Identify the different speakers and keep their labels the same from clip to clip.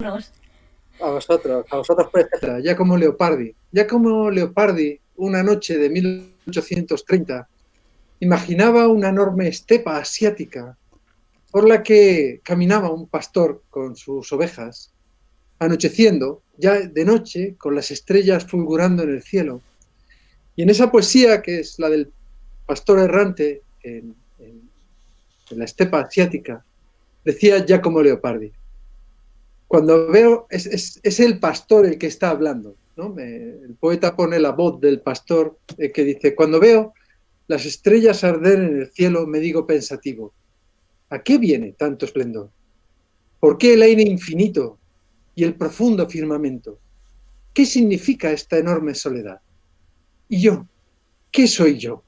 Speaker 1: A vosotros presenta, Giacomo Leopardi, una noche de 1830, imaginaba una enorme estepa asiática por la que caminaba un pastor con sus ovejas, anocheciendo, ya de noche, con las estrellas fulgurando en el cielo. Y en esa poesía, que es la del pastor errante en la estepa asiática, decía Giacomo Leopardi: cuando veo, es el pastor el que está hablando, ¿no? El poeta pone la voz del pastor que dice: cuando veo las estrellas arder en el cielo, me digo pensativo, ¿a qué viene tanto esplendor? ¿Por qué el aire infinito y el profundo firmamento? ¿Qué significa esta enorme soledad? ¿Y yo? ¿Qué soy yo?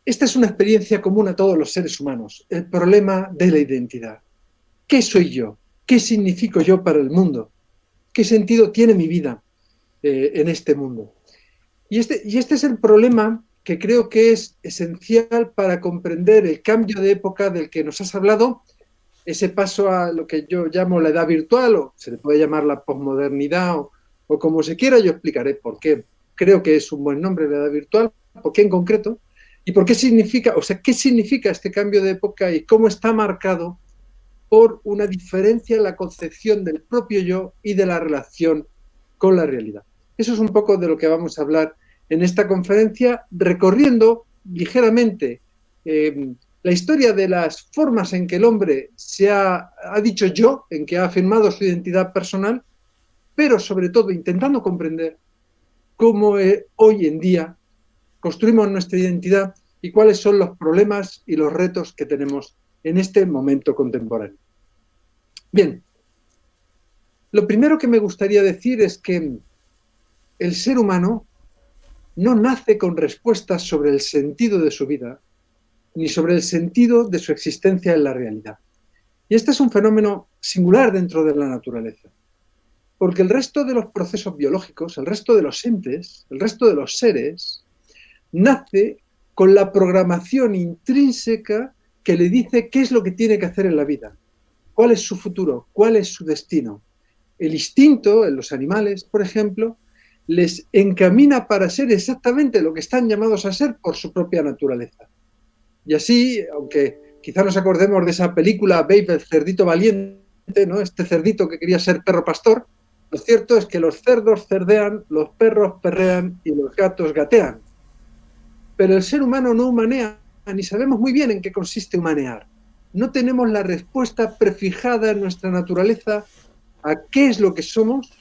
Speaker 1: Esta es una experiencia común a todos los seres humanos, el problema de la identidad. ¿Qué soy yo? ¿Qué significo yo para el mundo? ¿Qué sentido tiene mi vida en este mundo? Y este es el problema que creo que es esencial para comprender el cambio de época del que nos has hablado, ese paso a lo que yo llamo la edad virtual, o se le puede llamar la posmodernidad, o como se quiera. Yo explicaré por qué creo que es un buen nombre la edad virtual, por qué en concreto, y por qué significa, o sea, qué significa este cambio de época y cómo está marcado por una diferencia en la concepción del propio yo y de la relación con la realidad. Eso es un poco de lo que vamos a hablar en esta conferencia, recorriendo ligeramente la historia de las formas en que el hombre ha dicho yo, en que ha afirmado su identidad personal, pero sobre todo intentando comprender cómo hoy en día construimos nuestra identidad y cuáles son los problemas y los retos que tenemos en este momento contemporáneo. Bien, lo primero que me gustaría decir es que el ser humano no nace con respuestas sobre el sentido de su vida, ni sobre el sentido de su existencia en la realidad. Y este es un fenómeno singular dentro de la naturaleza, porque el resto de los procesos biológicos, el resto de los entes, el resto de los seres, nace con la programación intrínseca que le dice qué es lo que tiene que hacer en la vida, cuál es su futuro, cuál es su destino. El instinto en los animales, por ejemplo, les encamina para ser exactamente lo que están llamados a ser por su propia naturaleza. Y así, aunque quizá nos acordemos de esa película Babe, el cerdito valiente, ¿no? Este cerdito que quería ser perro pastor, lo cierto es que los cerdos cerdean, los perros perrean y los gatos gatean. Pero el ser humano no humanea, ni sabemos muy bien en qué consiste humanear. No tenemos la respuesta prefijada en nuestra naturaleza a qué es lo que somos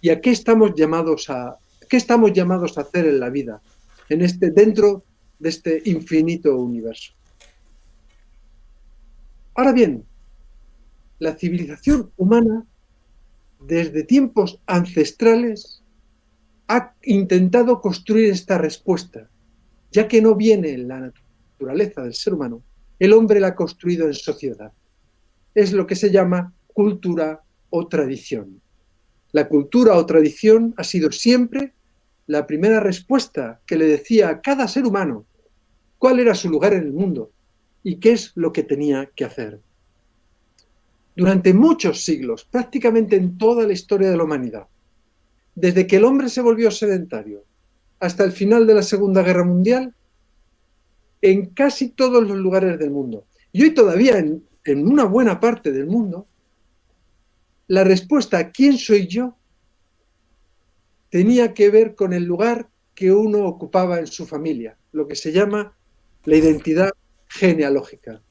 Speaker 1: y a qué estamos llamados a hacer en la vida, dentro de este infinito universo. Ahora bien, la civilización humana, desde tiempos ancestrales, ha intentado construir esta respuesta, ya que no viene en la naturaleza del ser humano, el hombre la ha construido en sociedad. Es lo que se llama cultura o tradición. La cultura o tradición ha sido siempre la primera respuesta que le decía a cada ser humano cuál era su lugar en el mundo y qué es lo que tenía que hacer. Durante muchos siglos, prácticamente en toda la historia de la humanidad, desde que el hombre se volvió sedentario hasta el final de la Segunda Guerra Mundial, en casi todos los lugares del mundo, y hoy todavía en una buena parte del mundo, la respuesta a ¿quién soy yo? Tenía que ver con el lugar que uno ocupaba en su familia, lo que se llama la identidad genealógica.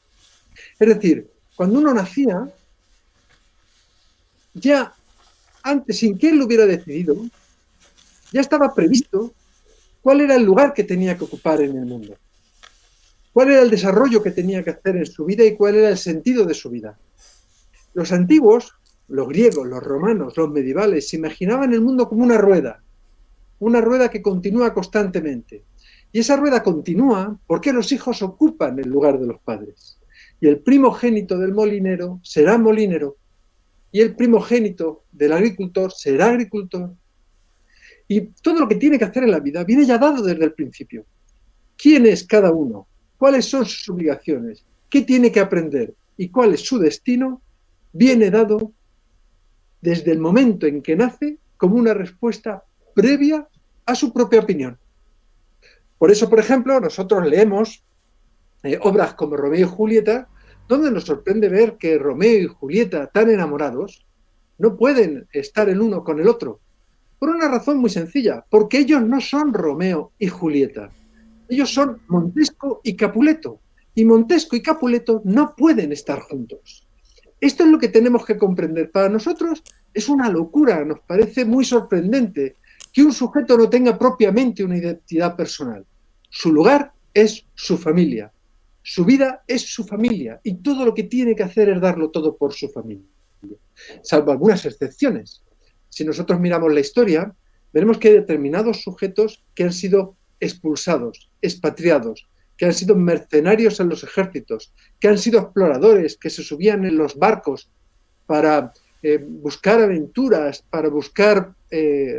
Speaker 1: Es decir, cuando uno nacía, ya antes, sin que él lo hubiera decidido, ya estaba previsto cuál era el lugar que tenía que ocupar en el mundo, cuál era el desarrollo que tenía que hacer en su vida y cuál era el sentido de su vida. Los antiguos, los griegos, los romanos, los medievales, se imaginaban el mundo como una rueda que continúa constantemente. Y esa rueda continúa porque los hijos ocupan el lugar de los padres. Y el primogénito del molinero será molinero, y el primogénito del agricultor será agricultor. Y todo lo que tiene que hacer en la vida viene ya dado desde el principio. ¿Quién es cada uno? ¿Cuáles son sus obligaciones? ¿Qué tiene que aprender? ¿Y cuál es su destino? viene dado desde el momento en que nace como una respuesta previa a su propia opinión. Por eso, por ejemplo, nosotros leemos obras como Romeo y Julieta, donde nos sorprende ver que Romeo y Julieta, tan enamorados, no pueden estar el uno con el otro. Por una razón muy sencilla, porque ellos no son Romeo y Julieta. Ellos son Montesco y Capuleto. Y Montesco y Capuleto no pueden estar juntos. Esto es lo que tenemos que comprender. Para nosotros es una locura, nos parece muy sorprendente que un sujeto no tenga propiamente una identidad personal. Su lugar es su familia. Su vida es su familia y todo lo que tiene que hacer es darlo todo por su familia, salvo algunas excepciones. Si nosotros miramos la historia, veremos que hay determinados sujetos que han sido expulsados, expatriados, que han sido mercenarios en los ejércitos, que han sido exploradores, que se subían en los barcos para buscar aventuras, para buscar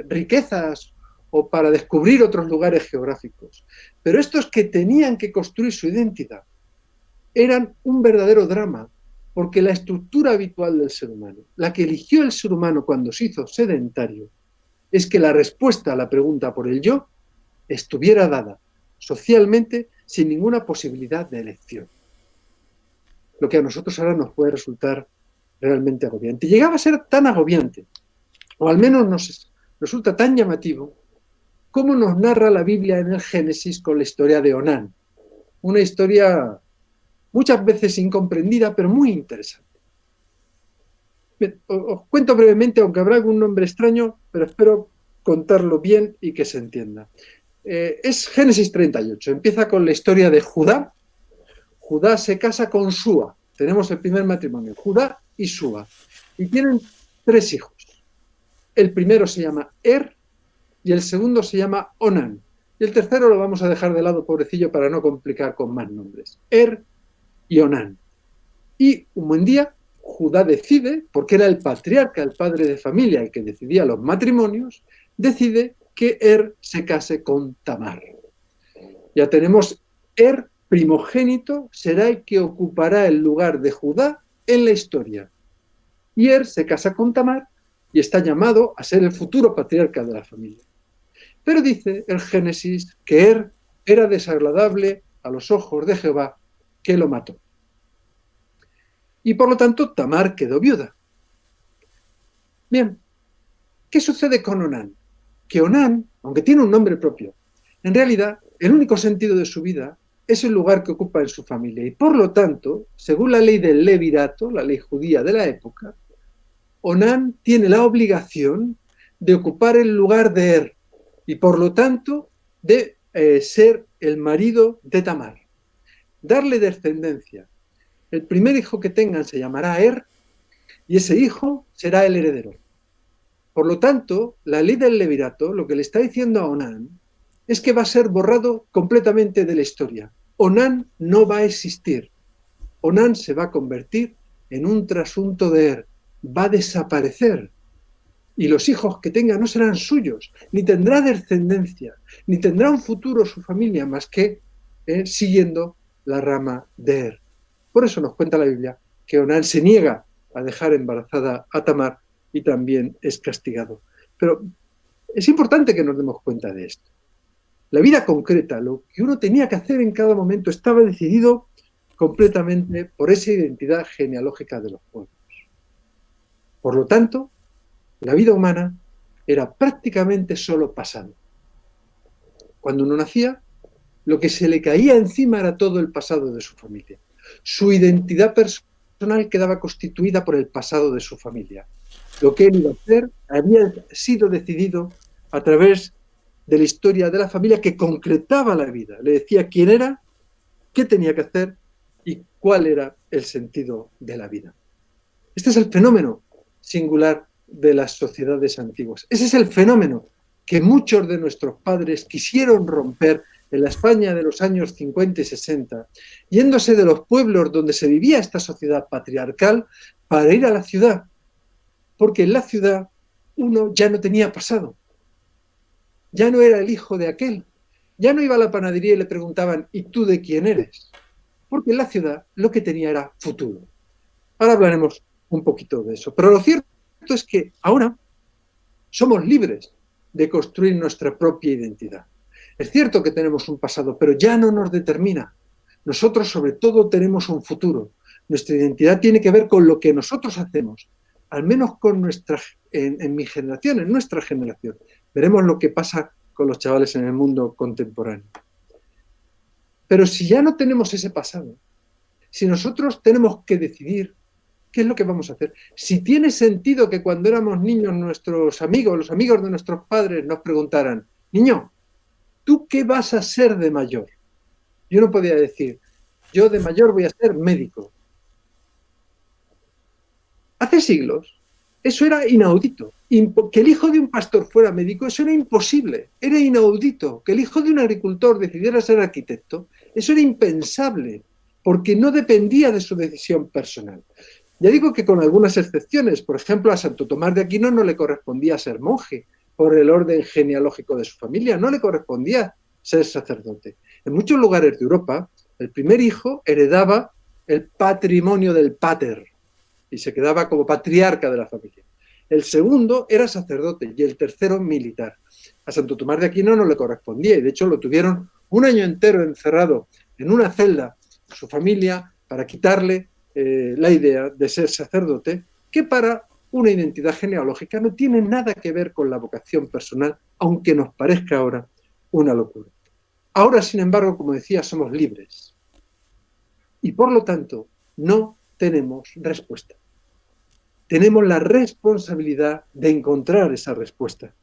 Speaker 1: riquezas o para descubrir otros lugares geográficos. Pero estos que tenían que construir su identidad eran un verdadero drama, porque la estructura habitual del ser humano, la que eligió el ser humano cuando se hizo sedentario, es que la respuesta a la pregunta por el yo estuviera dada socialmente sin ninguna posibilidad de elección. Lo que a nosotros ahora nos puede resultar realmente agobiante. Llegaba a ser tan agobiante, o al menos nos resulta tan llamativo, como nos narra la Biblia en el Génesis con la historia de Onán. Una historia muchas veces incomprendida, pero muy interesante. Bien, os cuento brevemente, aunque habrá algún nombre extraño, pero espero contarlo bien y que se entienda. Es Génesis 38, empieza con la historia de Judá. Judá se casa con Súa, tenemos el primer matrimonio, Judá y Súa, y tienen 3 hijos. El primero se llama y el segundo se llama Onán, y el tercero lo vamos a dejar de lado, pobrecillo, para no complicar con más nombres. Y Onán. Y un buen día, Judá decide, porque era el patriarca, el padre de familia, el que decidía los matrimonios, decide que se case con Tamar. Ya tenemos primogénito, será el que ocupará el lugar de Judá en la historia. Y se casa con Tamar y está llamado a ser el futuro patriarca de la familia. Pero dice el Génesis que era desagradable a los ojos de Jehová, que lo mató. Y por lo tanto Tamar quedó viuda. Bien, ¿qué sucede con Onán? Que Onán, aunque tiene un nombre propio, en realidad el único sentido de su vida es el lugar que ocupa en su familia. Y por lo tanto, según la ley del levirato, la ley judía de la época, Onán tiene la obligación de ocupar el lugar de y por lo tanto de ser el marido de Tamar, darle descendencia. El primer hijo que tengan se llamará y ese hijo será el heredero. Por lo tanto, la ley del levirato lo que le está diciendo a Onán es que va a ser borrado completamente de la historia. Onán no va a existir. Onán se va a convertir en un trasunto de va a desaparecer. Y los hijos que tenga no serán suyos, ni tendrá descendencia, ni tendrá un futuro su familia más que siguiendo la rama de Por eso nos cuenta la Biblia que Onán se niega a dejar embarazada a Tamar y también es castigado. Pero es importante que nos demos cuenta de esto. La vida concreta, lo que uno tenía que hacer en cada momento, estaba decidido completamente por esa identidad genealógica de los pueblos. Por lo tanto, la vida humana era prácticamente solo pasado. Cuando uno nacía, lo que se le caía encima era todo el pasado de su familia. Su identidad personal quedaba constituida por el pasado de su familia. Lo que él iba a hacer había sido decidido a través de la historia de la familia que concretaba la vida. Le decía quién era, qué tenía que hacer y cuál era el sentido de la vida. Este es el fenómeno singular de las sociedades antiguas. Ese es el fenómeno que muchos de nuestros padres quisieron romper en la España de los años 50 y 60, yéndose de los pueblos donde se vivía esta sociedad patriarcal para ir a la ciudad, porque en la ciudad uno ya no tenía pasado, ya no era el hijo de aquel, ya no iba a la panadería y le preguntaban ¿y tú de quién eres? Porque en la ciudad lo que tenía era futuro. Ahora hablaremos un poquito de eso. Pero lo cierto es que ahora somos libres de construir nuestra propia identidad. Es cierto que tenemos un pasado, pero ya no nos determina. Nosotros, sobre todo, tenemos un futuro. Nuestra identidad tiene que ver con lo que nosotros hacemos, al menos con en mi generación, en nuestra generación. Veremos lo que pasa con los chavales en el mundo contemporáneo. Pero si ya no tenemos ese pasado, si nosotros tenemos que decidir qué es lo que vamos a hacer, si tiene sentido que cuando éramos niños nuestros amigos, los amigos de nuestros padres nos preguntaran, niño, ¿tú qué vas a ser de mayor? Yo no podía decir, yo de mayor voy a ser médico. Hace siglos eso era inaudito. Que el hijo de un pastor fuera médico, eso era imposible, era inaudito. Que el hijo de un agricultor decidiera ser arquitecto, eso era impensable, porque no dependía de su decisión personal. Ya digo que con algunas excepciones, por ejemplo, a Santo Tomás de Aquino no le correspondía ser monje por el orden genealógico de su familia, no le correspondía ser sacerdote. En muchos lugares de Europa, el primer hijo heredaba el patrimonio del pater y se quedaba como patriarca de la familia. El segundo era sacerdote y el tercero militar. A Santo Tomás de Aquino no le correspondía y de hecho lo tuvieron un año entero encerrado en una celda, su familia, para quitarle la idea de ser sacerdote, que para una identidad genealógica no tiene nada que ver con la vocación personal, aunque nos parezca ahora una locura. Ahora, sin embargo, como decía, somos libres y por lo tanto no tenemos respuesta. Tenemos la responsabilidad de encontrar esa respuesta.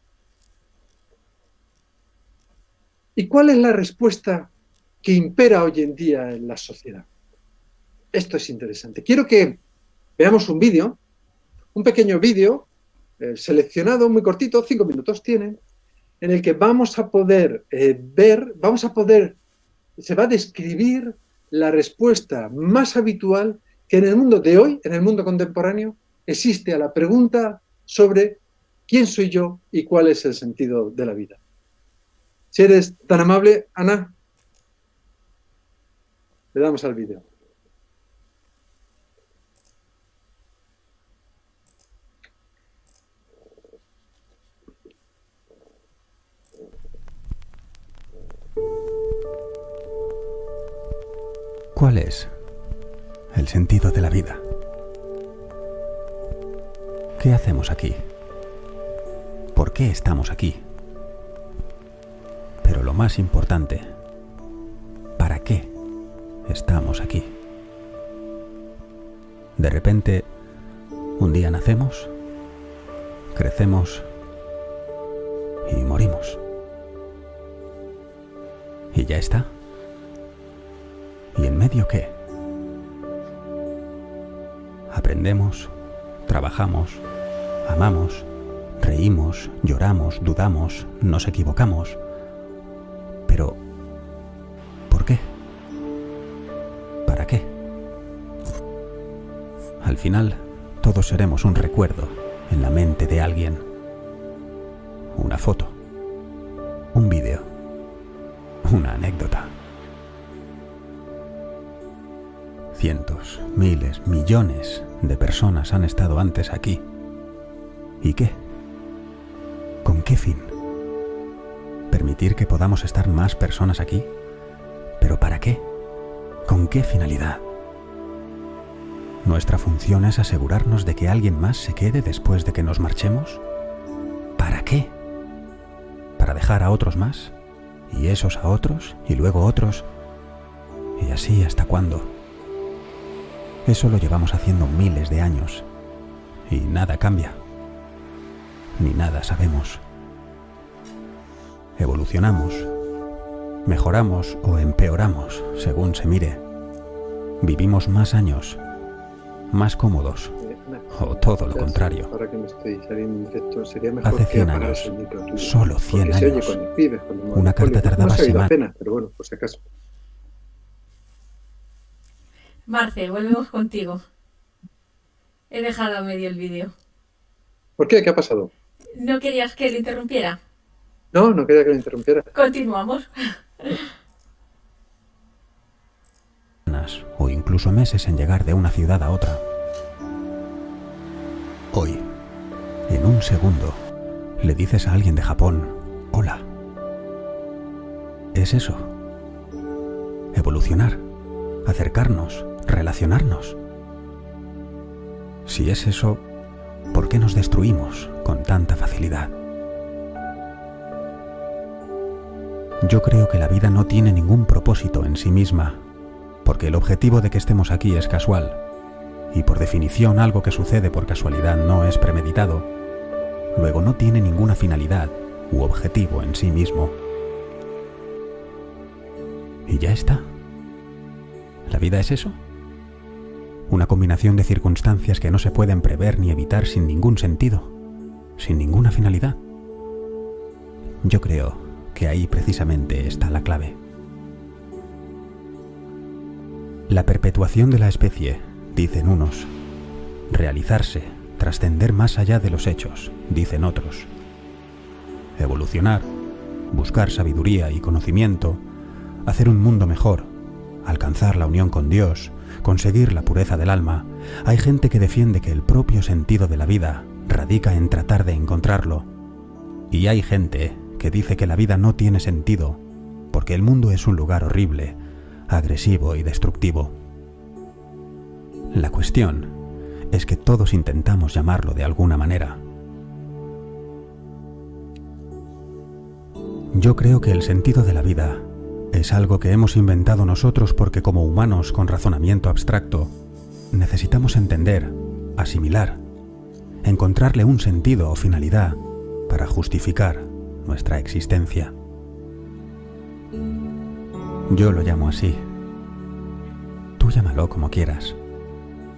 Speaker 1: ¿Y cuál es la respuesta que impera hoy en día en la sociedad? Esto es interesante. Quiero que veamos un vídeo, un pequeño vídeo seleccionado, muy cortito, 5 minutos tiene, en el que vamos a poder se va a describir la respuesta más habitual que en el mundo de hoy, en el mundo contemporáneo, existe a la pregunta sobre quién soy yo y cuál es el sentido de la vida. Si eres tan amable, Ana, le damos al vídeo.
Speaker 2: ¿Cuál es el sentido de la vida? ¿Qué hacemos aquí? ¿Por qué estamos aquí? Pero lo más importante, ¿para qué estamos aquí? De repente, un día nacemos, crecemos y morimos. ¿Y ya está? ¿Y en medio qué? Aprendemos, trabajamos, amamos, reímos, lloramos, dudamos, nos equivocamos. Pero, ¿por qué? ¿Para qué? Al final, todos seremos un recuerdo en la mente de alguien. Una foto, un vídeo, una anécdota. Cientos, miles, millones de personas han estado antes aquí. ¿Y qué? ¿Con qué fin? ¿Permitir que podamos estar más personas aquí? ¿Pero para qué? ¿Con qué finalidad? ¿Nuestra función es asegurarnos de que alguien más se quede después de que nos marchemos? ¿Para qué? ¿Para dejar a otros más? ¿Y esos a otros? ¿Y luego otros? ¿Y así hasta cuándo? Eso lo llevamos haciendo miles de años y nada cambia, ni nada sabemos. Evolucionamos, mejoramos o empeoramos según se mire. Vivimos más años, más cómodos o todo lo contrario.
Speaker 1: Ahora que me estoy saliendo en directo, sería mejor
Speaker 2: Hace 100 años, solo 100 años, una carta tardaba semanas.
Speaker 1: Pero bueno, por si acaso.
Speaker 3: Marce, volvemos contigo. He dejado a medio el vídeo.
Speaker 1: ¿Por qué? ¿Qué ha pasado?
Speaker 3: ¿No querías que le interrumpiera?
Speaker 1: No, no quería que lo interrumpiera.
Speaker 3: Continuamos.
Speaker 2: O incluso meses en llegar de una ciudad a otra. en un segundo le dices a alguien de Japón, hola. Es eso. Evolucionar, acercarnos, relacionarnos. Si es eso, ¿por qué nos destruimos con tanta facilidad? Yo creo que la vida no tiene ningún propósito en sí misma, porque el objetivo de que estemos aquí es casual, y por definición algo que sucede por casualidad no es premeditado, luego no tiene ninguna finalidad u objetivo en sí mismo. Y ya está. ¿La vida es eso? Una combinación de circunstancias que no se pueden prever ni evitar sin ningún sentido, sin ninguna finalidad. Yo creo que ahí precisamente está la clave. La perpetuación de la especie, dicen unos. Realizarse, trascender más allá de los hechos, dicen otros. Evolucionar, buscar sabiduría y conocimiento, hacer un mundo mejor, alcanzar la unión con Dios, conseguir la pureza del alma. Hay gente que defiende que el propio sentido de la vida radica en tratar de encontrarlo. Y hay gente que dice que la vida no tiene sentido porque el mundo es un lugar horrible, agresivo y destructivo. La cuestión es que todos intentamos llamarlo de alguna manera. Yo creo que el sentido de la vida es algo que hemos inventado nosotros porque como humanos con razonamiento abstracto necesitamos entender, asimilar, encontrarle un sentido o finalidad para justificar nuestra existencia. Yo lo llamo así. Tú llámalo como quieras,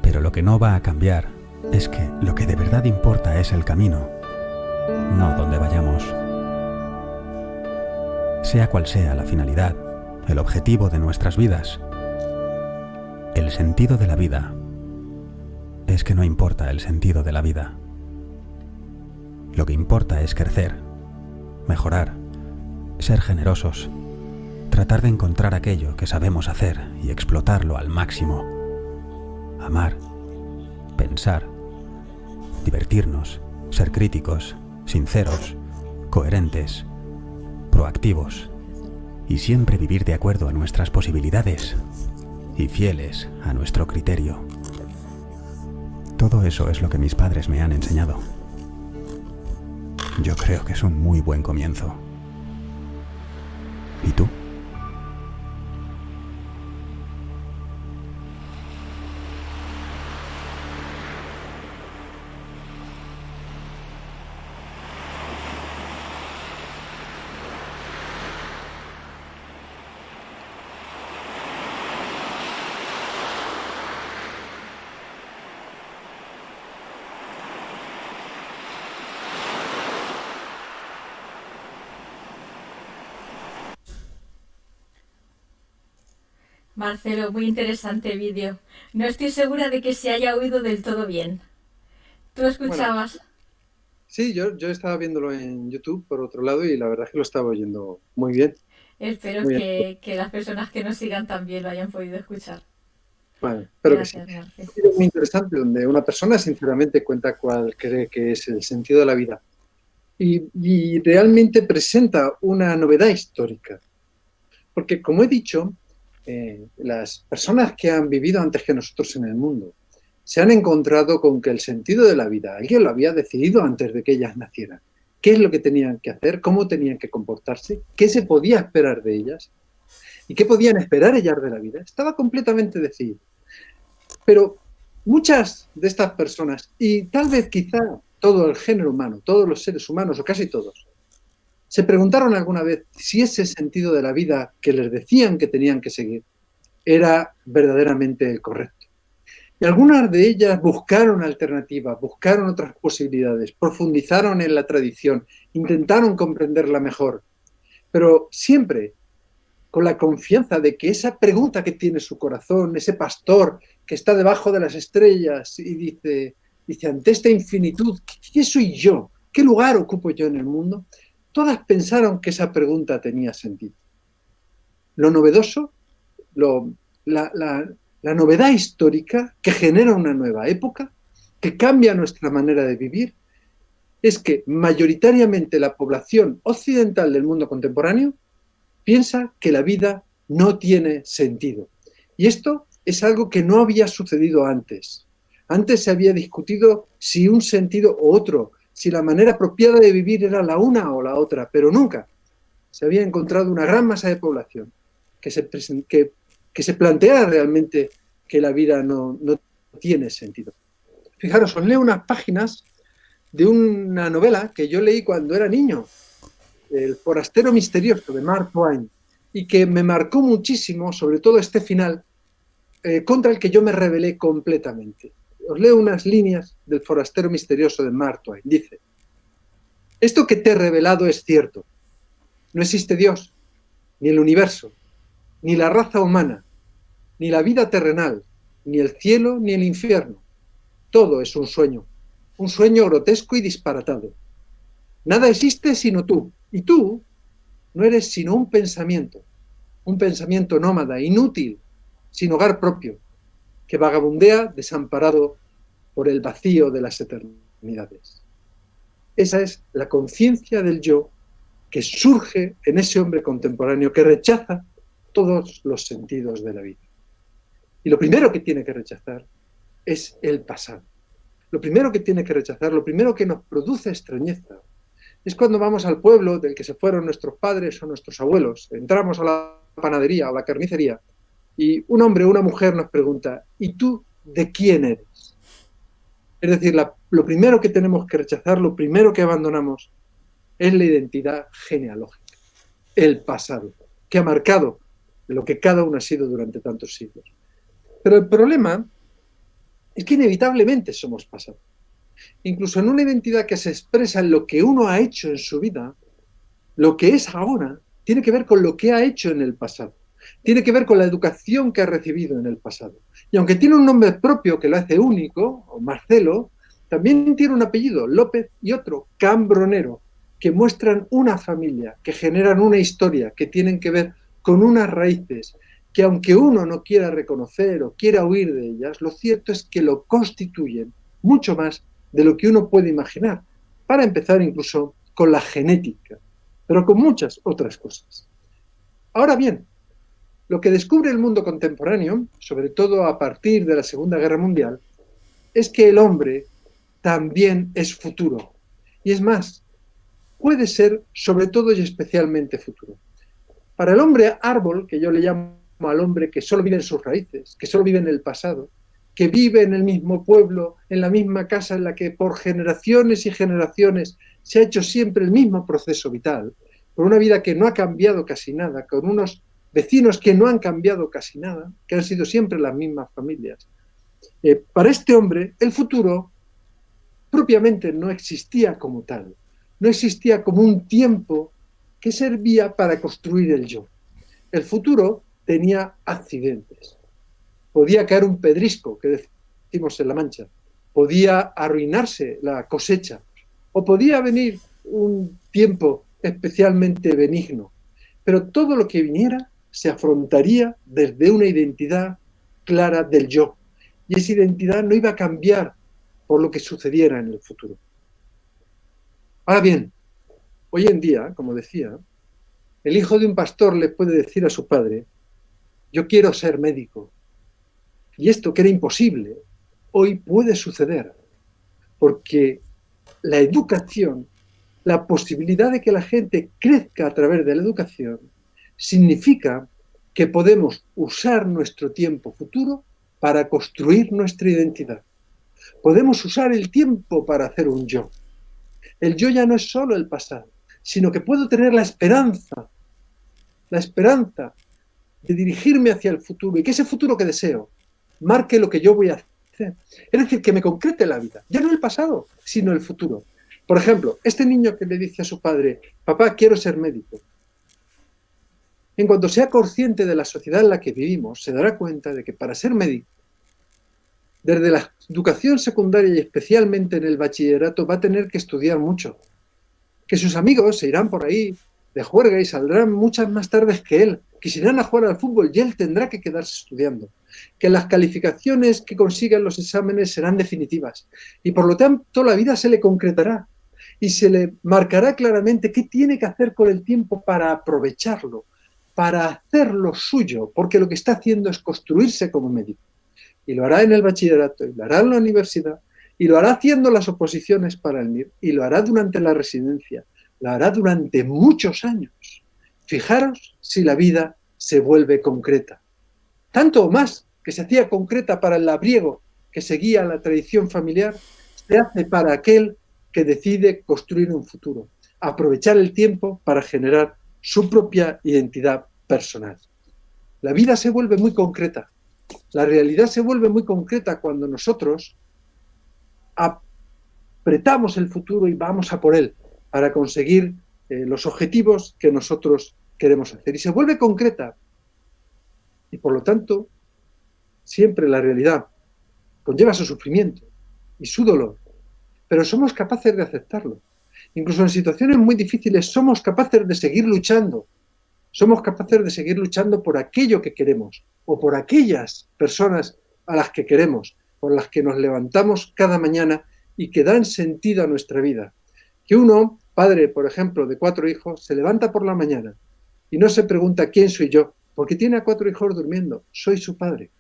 Speaker 2: pero lo que no va a cambiar es que lo que de verdad importa es el camino, no dónde vayamos. Sea cual sea la finalidad, el objetivo de nuestras vidas, el sentido de la vida es que no importa el sentido de la vida. Lo que importa es crecer, mejorar, ser generosos, tratar de encontrar aquello que sabemos hacer y explotarlo al máximo. Amar, pensar, divertirnos, ser críticos, sinceros, coherentes, proactivos y siempre vivir de acuerdo a nuestras posibilidades y fieles a nuestro criterio. Todo eso es lo que mis padres me han enseñado. Yo creo que es un muy buen comienzo. ¿Y tú?
Speaker 3: Marcelo, muy interesante vídeo. No estoy segura de que se haya oído del todo bien. ¿Tú
Speaker 1: Bueno,
Speaker 3: escuchabas?
Speaker 1: sí, yo estaba viéndolo en YouTube por otro lado y la verdad es que lo estaba oyendo muy bien,
Speaker 3: Espero
Speaker 1: muy bien.
Speaker 3: que las personas que nos sigan también lo hayan podido escuchar.
Speaker 1: Bueno, espero que sí.
Speaker 3: Gracias, Marce.
Speaker 1: Un vídeo muy interesante donde una persona sinceramente cuenta cuál cree que es el sentido de la vida y realmente presenta una novedad histórica. Porque, como he dicho, las personas que han vivido antes que nosotros en el mundo se han encontrado con que el sentido de la vida alguien lo había decidido antes de que ellas nacieran. ¿Qué es lo que tenían que hacer? ¿Cómo tenían que comportarse? ¿Qué se podía esperar de ellas? ¿Y qué podían esperar ellas de la vida? Estaba completamente decidido. Pero muchas de estas personas, y tal vez quizá todo el género humano, todos los seres humanos o casi todos, se preguntaron alguna vez si ese sentido de la vida que les decían que tenían que seguir era verdaderamente el correcto. Y algunas de ellas buscaron alternativas, buscaron otras posibilidades, profundizaron en la tradición, intentaron comprenderla mejor, pero siempre con la confianza de que esa pregunta que tiene su corazón, ese pastor que está debajo de las estrellas y dice ante esta infinitud, ¿qué soy yo? ¿Qué lugar ocupo yo en el mundo? Todas pensaron que esa pregunta tenía sentido. Lo novedoso, la novedad histórica que genera una nueva época, que cambia nuestra manera de vivir, es que mayoritariamente la población occidental del mundo contemporáneo piensa que la vida no tiene sentido. Y esto es algo que no había sucedido antes. Antes se había discutido si un sentido u otro, si la manera apropiada de vivir era la una o la otra, pero nunca se había encontrado una gran masa de población que se plantea realmente que la vida no tiene sentido. Fijaros, os leo unas páginas de una novela que yo leí cuando era niño, El forastero misterioso, de Mark Twain, y que me marcó muchísimo, sobre todo este final, contra el que yo me rebelé completamente. Os leo unas líneas del forastero misterioso de Mark Twain. Dice: esto que te he revelado es cierto. No existe Dios, ni el universo, ni la raza humana, ni la vida terrenal, ni el cielo, ni el infierno. Todo es un sueño grotesco y disparatado. Nada existe sino tú, y tú no eres sino un pensamiento nómada, inútil, sin hogar propio, que vagabundea desamparado por el vacío de las eternidades. Esa es la conciencia del yo que surge en ese hombre contemporáneo que rechaza todos los sentidos de la vida. Y lo primero que tiene que rechazar es el pasado. Lo primero que tiene que rechazar, lo primero que nos produce extrañeza, es cuando vamos al pueblo del que se fueron nuestros padres o nuestros abuelos, entramos a la panadería o la carnicería y un hombre o una mujer nos pregunta: ¿y tú de quién eres? Es decir, lo primero que tenemos que rechazar, lo primero que abandonamos es la identidad genealógica, el pasado, que ha marcado lo que cada uno ha sido durante tantos siglos. Pero el problema es que inevitablemente somos pasado. Incluso en una identidad que se expresa en lo que uno ha hecho en su vida, lo que es ahora tiene que ver con lo que ha hecho en el pasado. Tiene que ver con la educación que ha recibido en el pasado. Y aunque tiene un nombre propio que lo hace único, o Marcelo, también tiene un apellido, López, y otro, Cambronero, que muestran una familia, que generan una historia, que tienen que ver con unas raíces, que aunque uno no quiera reconocer o quiera huir de ellas, lo cierto es que lo constituyen mucho más de lo que uno puede imaginar, para empezar incluso con la genética, pero con muchas otras cosas. Ahora bien, lo que descubre el mundo contemporáneo, sobre todo a partir de la Segunda Guerra Mundial, es que el hombre también es futuro. Y es más, puede ser sobre todo y especialmente futuro. Para el hombre árbol, que yo le llamo al hombre que solo vive en sus raíces, que solo vive en el pasado, que vive en el mismo pueblo, en la misma casa en la que por generaciones y generaciones se ha hecho siempre el mismo proceso vital, con una vida que no ha cambiado casi nada, con unos vecinos que no han cambiado casi nada, que han sido siempre las mismas familias. Para este hombre, el futuro propiamente no existía como tal, no existía como un tiempo que servía para construir el yo. El futuro tenía accidentes. Podía caer un pedrisco, que decimos en La Mancha, podía arruinarse la cosecha, o podía venir un tiempo especialmente benigno, pero todo lo que viniera se afrontaría desde una identidad clara del yo, y esa identidad no iba a cambiar por lo que sucediera en el futuro. Ahora bien, hoy en día, como decía, el hijo de un pastor le puede decir a su padre: yo quiero ser médico. Y esto, que era imposible, hoy puede suceder, porque la educación, la posibilidad de que la gente crezca a través de la educación, significa que podemos usar nuestro tiempo futuro para construir nuestra identidad. Podemos usar el tiempo para hacer un yo. El yo ya no es solo el pasado, sino que puedo tener la esperanza de dirigirme hacia el futuro, y que ese futuro que deseo marque lo que yo voy a hacer. Es decir, que me concrete la vida, ya no el pasado, sino el futuro. Por ejemplo, este niño que le dice a su padre: papá, quiero ser médico. En cuanto sea consciente de la sociedad en la que vivimos, se dará cuenta de que para ser médico, desde la educación secundaria y especialmente en el bachillerato, va a tener que estudiar mucho. Que sus amigos se irán por ahí de juerga y saldrán muchas más tardes que él, que se irán a jugar al fútbol y él tendrá que quedarse estudiando. Que las calificaciones que consigan los exámenes serán definitivas y por lo tanto la vida se le concretará. y se le marcará claramente qué tiene que hacer con el tiempo para aprovecharlo, para hacerlo suyo, porque lo que está haciendo es construirse como médico. Y lo hará en el bachillerato, y lo hará en la universidad, y lo hará haciendo las oposiciones para el MIR, y lo hará durante la residencia, lo hará durante muchos años. Fijaros si la vida se vuelve concreta. Tanto o más que se hacía concreta para el labriego que seguía la tradición familiar, se hace para aquel que decide construir un futuro, aprovechar el tiempo para generar su propia identidad personal. La vida se vuelve muy concreta, la realidad se vuelve muy concreta cuando nosotros apretamos el futuro y vamos a por él para conseguir los objetivos que nosotros queremos hacer. Y se vuelve concreta. Y por lo tanto, siempre la realidad conlleva su sufrimiento y su dolor, pero somos capaces de aceptarlo. Incluso en situaciones muy difíciles somos capaces de seguir luchando. Somos capaces de seguir luchando por aquello que queremos o por aquellas personas a las que queremos, por las que nos levantamos cada mañana y que dan sentido a nuestra vida. Que uno, padre, por ejemplo, de 4 hijos, se levanta por la mañana y no se pregunta quién soy yo, porque tiene a 4 hijos durmiendo, soy su padre.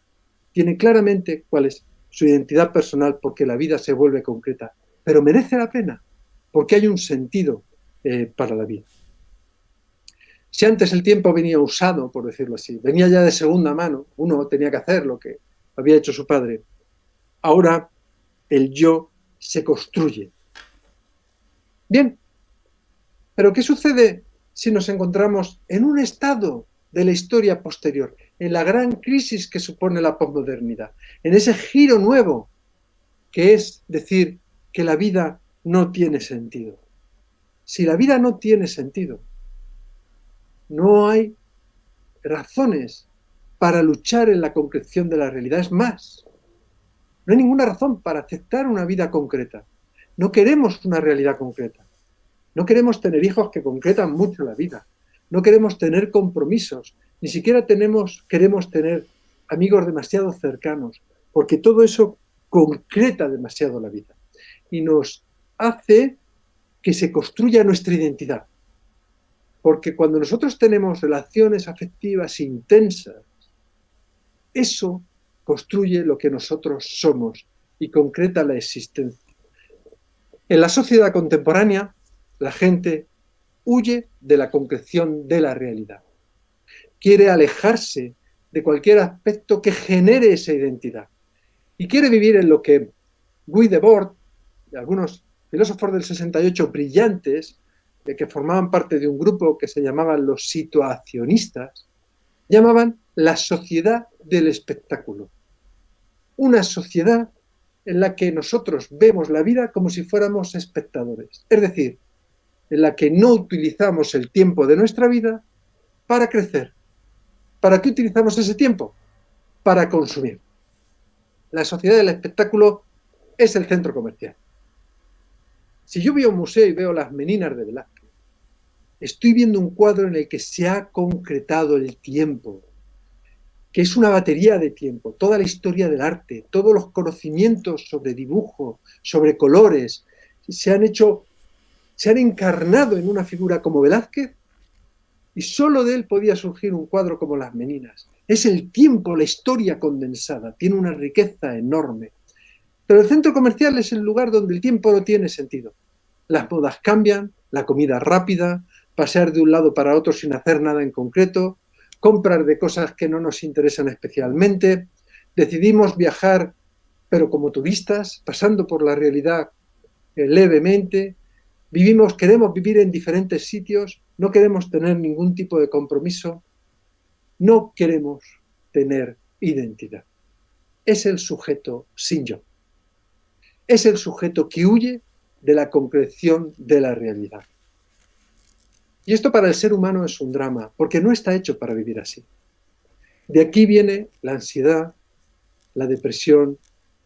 Speaker 1: Tiene claramente cuál es su identidad personal porque la vida se vuelve concreta, pero merece la pena porque hay un sentido para la vida. Si antes el tiempo venía usado, por decirlo así, venía ya de segunda mano, uno tenía que hacer lo que había hecho su padre, ahora el yo se construye. Bien, pero ¿qué sucede si nos encontramos en un estado de la historia posterior, en la gran crisis que supone la posmodernidad, en ese giro nuevo que es decir que la vida no tiene sentido? Si la vida no tiene sentido, no hay razones para luchar en la concreción de la realidad. Es más, no hay ninguna razón para aceptar una vida concreta. No queremos una realidad concreta. No queremos tener hijos que concretan mucho la vida. No queremos tener compromisos. Ni siquiera queremos tener amigos demasiado cercanos, porque todo eso concreta demasiado la vida y nos hace que se construya nuestra identidad. Porque cuando nosotros tenemos relaciones afectivas intensas, eso construye lo que nosotros somos y concreta la existencia. En la sociedad contemporánea, la gente huye de la concreción de la realidad. Quiere alejarse de cualquier aspecto que genere esa identidad. Y quiere vivir en lo que Guy Debord y algunos filósofos del 68 brillantes, que formaban parte de un grupo que se llamaban los situacionistas, llamaban la sociedad del espectáculo. Una sociedad en la que nosotros vemos la vida como si fuéramos espectadores. Es decir, en la que no utilizamos el tiempo de nuestra vida para crecer. ¿Para qué utilizamos ese tiempo? Para consumir. La sociedad del espectáculo es el centro comercial. Si yo voy a un museo y veo las Meninas de Velázquez, estoy viendo un cuadro en el que se ha concretado el tiempo, que es una batería de tiempo, toda la historia del arte, todos los conocimientos sobre dibujo, sobre colores, se han encarnado en una figura como Velázquez, y solo de él podía surgir un cuadro como Las Meninas. Es el tiempo, la historia condensada, tiene una riqueza enorme. Pero el centro comercial es el lugar donde el tiempo no tiene sentido. Las modas cambian, la comida rápida, pasear de un lado para otro sin hacer nada en concreto, comprar de cosas que no nos interesan especialmente, decidimos viajar pero como turistas, pasando por la realidad levemente, queremos vivir en diferentes sitios, no queremos tener ningún tipo de compromiso, no queremos tener identidad. Es el sujeto sin yo. Es el sujeto que huye de la concreción de la realidad. Y esto para el ser humano es un drama, porque no está hecho para vivir así. De aquí viene la ansiedad, la depresión,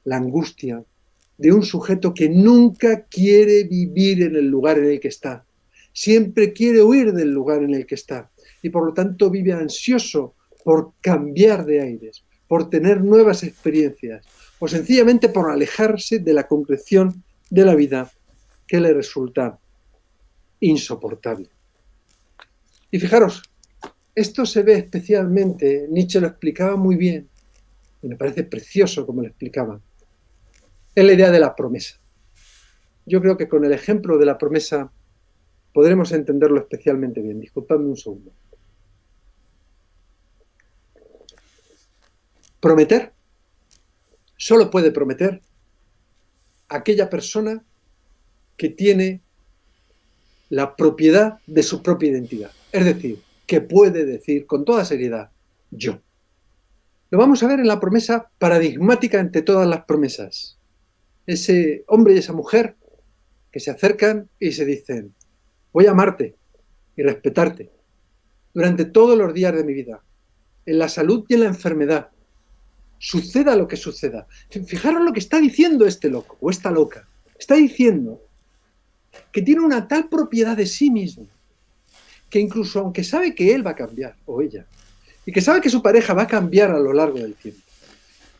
Speaker 1: la angustia de un sujeto que nunca quiere vivir en el lugar en el que está. Siempre quiere huir del lugar en el que está. Y por lo tanto vive ansioso por cambiar de aires, por tener nuevas experiencias, o sencillamente por alejarse de la concreción de la vida que le resulta insoportable. Y fijaros, esto se ve especialmente, Nietzsche lo explicaba muy bien, y me parece precioso como lo explicaba, en la idea de la promesa. Yo creo que con el ejemplo de la promesa podremos entenderlo especialmente bien. Disculpadme un segundo. Prometer, solo puede prometer aquella persona que tiene la propiedad de su propia identidad. Es decir, que puede decir con toda seriedad, yo. Lo vamos a ver en la promesa paradigmática entre todas las promesas. Ese hombre y esa mujer que se acercan y se dicen, voy a amarte y respetarte durante todos los días de mi vida, en la salud y en la enfermedad, suceda lo que suceda. Fijaros lo que está diciendo este loco o esta loca. Está diciendo que tiene una tal propiedad de sí mismo que incluso aunque sabe que él va a cambiar, o ella, y que sabe que su pareja va a cambiar a lo largo del tiempo,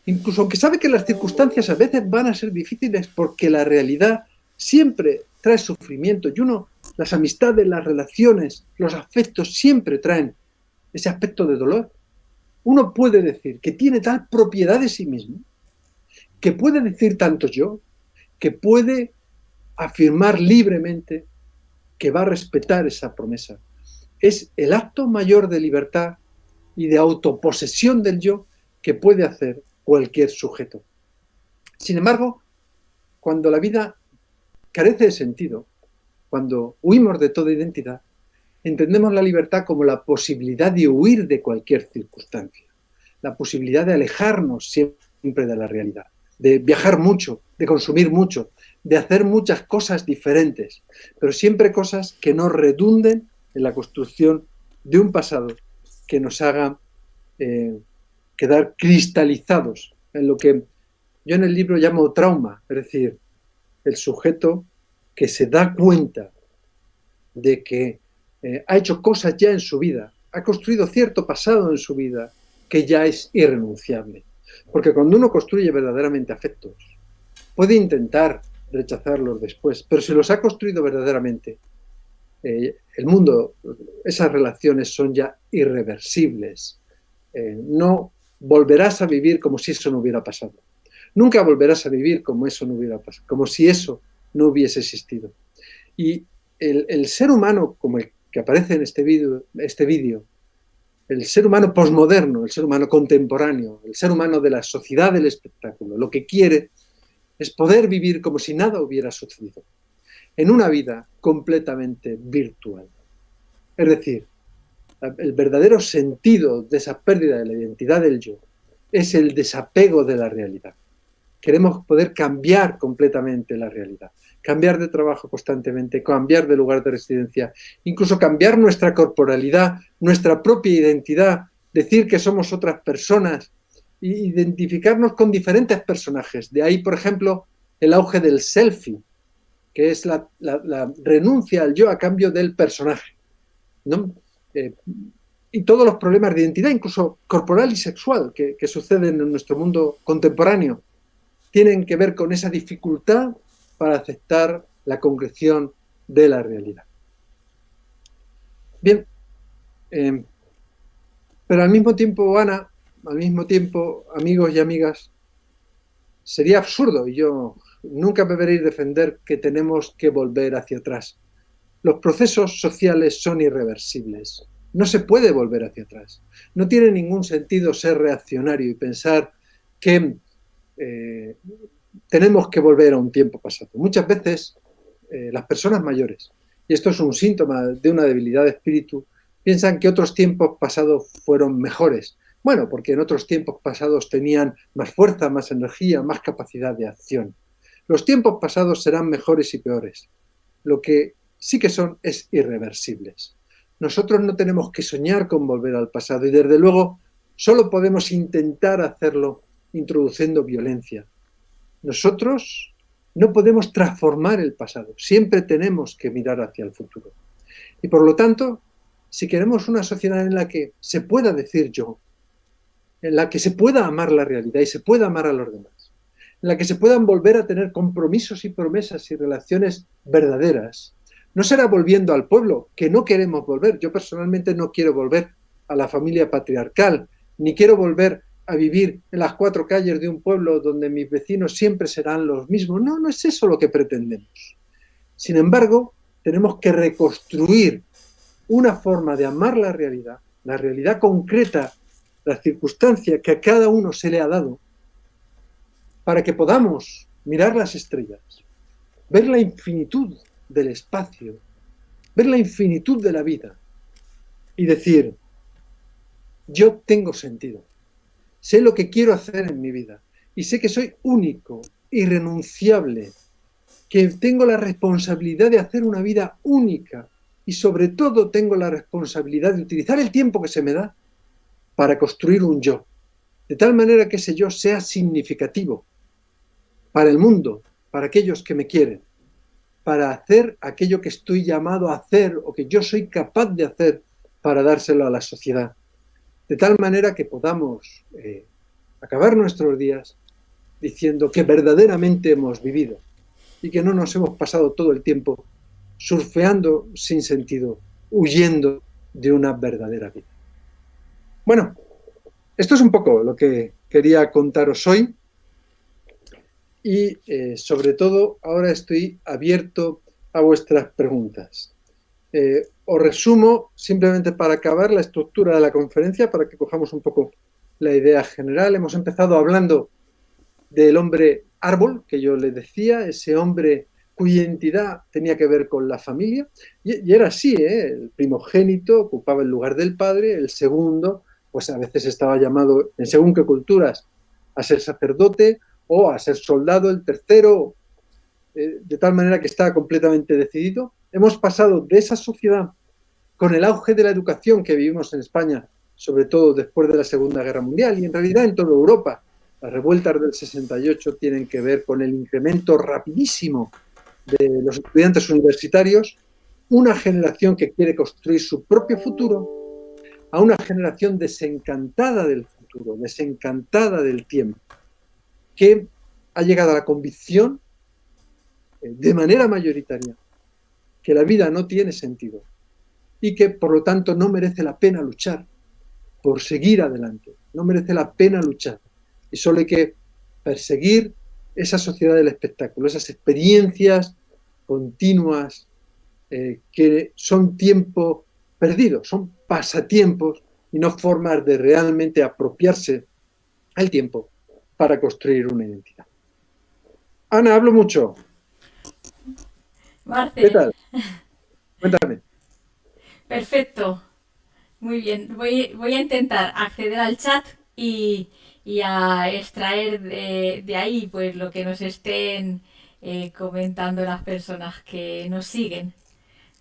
Speaker 1: incluso aunque sabe que las circunstancias a veces van a ser difíciles porque la realidad siempre trae sufrimiento y las amistades, las relaciones, los afectos siempre traen ese aspecto de dolor, uno puede decir que tiene tal propiedad de sí mismo, que puede decir tanto yo, que puede afirmar libremente que va a respetar esa promesa. Es el acto mayor de libertad y de autoposesión del yo que puede hacer cualquier sujeto. Sin embargo, cuando la vida carece de sentido, cuando huimos de toda identidad, entendemos la libertad como la posibilidad de huir de cualquier circunstancia, la posibilidad de alejarnos siempre de la realidad, de viajar mucho, de consumir mucho, de hacer muchas cosas diferentes, pero siempre cosas que no redunden en la construcción de un pasado que nos haga quedar cristalizados en lo que yo en el libro llamo trauma, es decir, el sujeto que se da cuenta de que ha hecho cosas ya en su vida, ha construido cierto pasado en su vida que ya es irrenunciable. Porque cuando uno construye verdaderamente afectos, puede intentar rechazarlos después, pero si los ha construido verdaderamente, el mundo, esas relaciones son ya irreversibles. No volverás a vivir como si eso no hubiera pasado. Nunca volverás a vivir como eso no hubiera pasado, como si eso no hubiese existido. Y el ser humano, como el que aparece en este vídeo, el ser humano posmoderno, el ser humano contemporáneo, el ser humano de la sociedad del espectáculo, lo que quiere es poder vivir como si nada hubiera sucedido, en una vida completamente virtual. Es decir, el verdadero sentido de esa pérdida de la identidad del yo es el desapego de la realidad. Queremos poder cambiar completamente la realidad, cambiar de trabajo constantemente, cambiar de lugar de residencia, incluso cambiar nuestra corporalidad, nuestra propia identidad, decir que somos otras personas, e identificarnos con diferentes personajes. De ahí, por ejemplo, el auge del selfie, que es la renuncia al yo a cambio del personaje, ¿no? Y todos los problemas de identidad, incluso corporal y sexual, que suceden en nuestro mundo contemporáneo, tienen que ver con esa dificultad para aceptar la concreción de la realidad. Bien, pero al mismo tiempo, Ana, al mismo tiempo, amigos y amigas, sería absurdo, y yo nunca me veréis defender que tenemos que volver hacia atrás. Los procesos sociales son irreversibles. No se puede volver hacia atrás. No tiene ningún sentido ser reaccionario y pensar que tenemos que volver a un tiempo pasado. Muchas veces las personas mayores, y esto es un síntoma de una debilidad de espíritu, piensan que otros tiempos pasados fueron mejores. Bueno, porque en otros tiempos pasados tenían más fuerza, más energía, más capacidad de acción. Los tiempos pasados serán mejores y peores. Lo que sí que son es irreversibles. Nosotros no tenemos que soñar con volver al pasado y desde luego solo podemos intentar hacerlo introduciendo violencia. Nosotros no podemos transformar el pasado, siempre tenemos que mirar hacia el futuro. Y por lo tanto, si queremos una sociedad en la que se pueda decir yo, en la que se pueda amar la realidad y se pueda amar a los demás, en la que se puedan volver a tener compromisos y promesas y relaciones verdaderas. No será volviendo al pueblo, que no queremos volver. Yo personalmente no quiero volver a la familia patriarcal, ni quiero volver a vivir en las cuatro calles de un pueblo donde mis vecinos siempre serán los mismos. No, no es eso lo que pretendemos. Sin embargo, tenemos que reconstruir una forma de amar la realidad concreta, la circunstancia que a cada uno se le ha dado, para que podamos mirar las estrellas, ver la infinitud del espacio, ver la infinitud de la vida y decir, yo tengo sentido, sé lo que quiero hacer en mi vida y sé que soy único, irrenunciable, que tengo la responsabilidad de hacer una vida única y sobre todo tengo la responsabilidad de utilizar el tiempo que se me da para construir un yo, de tal manera que ese yo sea significativo para el mundo, para aquellos que me quieren, para hacer aquello que estoy llamado a hacer o que yo soy capaz de hacer para dárselo a la sociedad, de tal manera que podamos acabar nuestros días diciendo que verdaderamente hemos vivido y que no nos hemos pasado todo el tiempo surfeando sin sentido, huyendo de una verdadera vida. Bueno, esto es un poco lo que quería contaros hoy y sobre todo ahora estoy abierto a vuestras preguntas. Os resumo simplemente para acabar la estructura de la conferencia, para que cojamos un poco la idea general. Hemos empezado hablando del hombre árbol, que yo le decía, ese hombre cuya identidad tenía que ver con la familia, y era así, el primogénito ocupaba el lugar del padre, el segundo, pues a veces estaba llamado, en según qué culturas, a ser sacerdote o a ser soldado, el tercero, de tal manera que estaba completamente decidido. Hemos pasado de esa sociedad, con el auge de la educación que vivimos en España, sobre todo después de la Segunda Guerra Mundial, y en realidad en toda Europa. Las revueltas del 68 tienen que ver con el incremento rapidísimo de los estudiantes universitarios, una generación que quiere construir su propio futuro, a una generación desencantada del futuro, desencantada del tiempo, que ha llegado a la convicción, de manera mayoritaria, que la vida no tiene sentido y que, por lo tanto, no merece la pena luchar por seguir adelante, no merece la pena luchar. Y solo hay que perseguir esa sociedad del espectáculo, esas experiencias continuas que son tiempo perdido, son pasatiempos y no formas de realmente apropiarse al tiempo para construir una identidad. Ana, hablo mucho.
Speaker 3: Marce.
Speaker 1: ¿Qué tal? Cuéntame.
Speaker 3: Perfecto. Muy bien. Voy a intentar acceder al chat y a extraer de ahí pues lo que nos estén comentando las personas que nos siguen.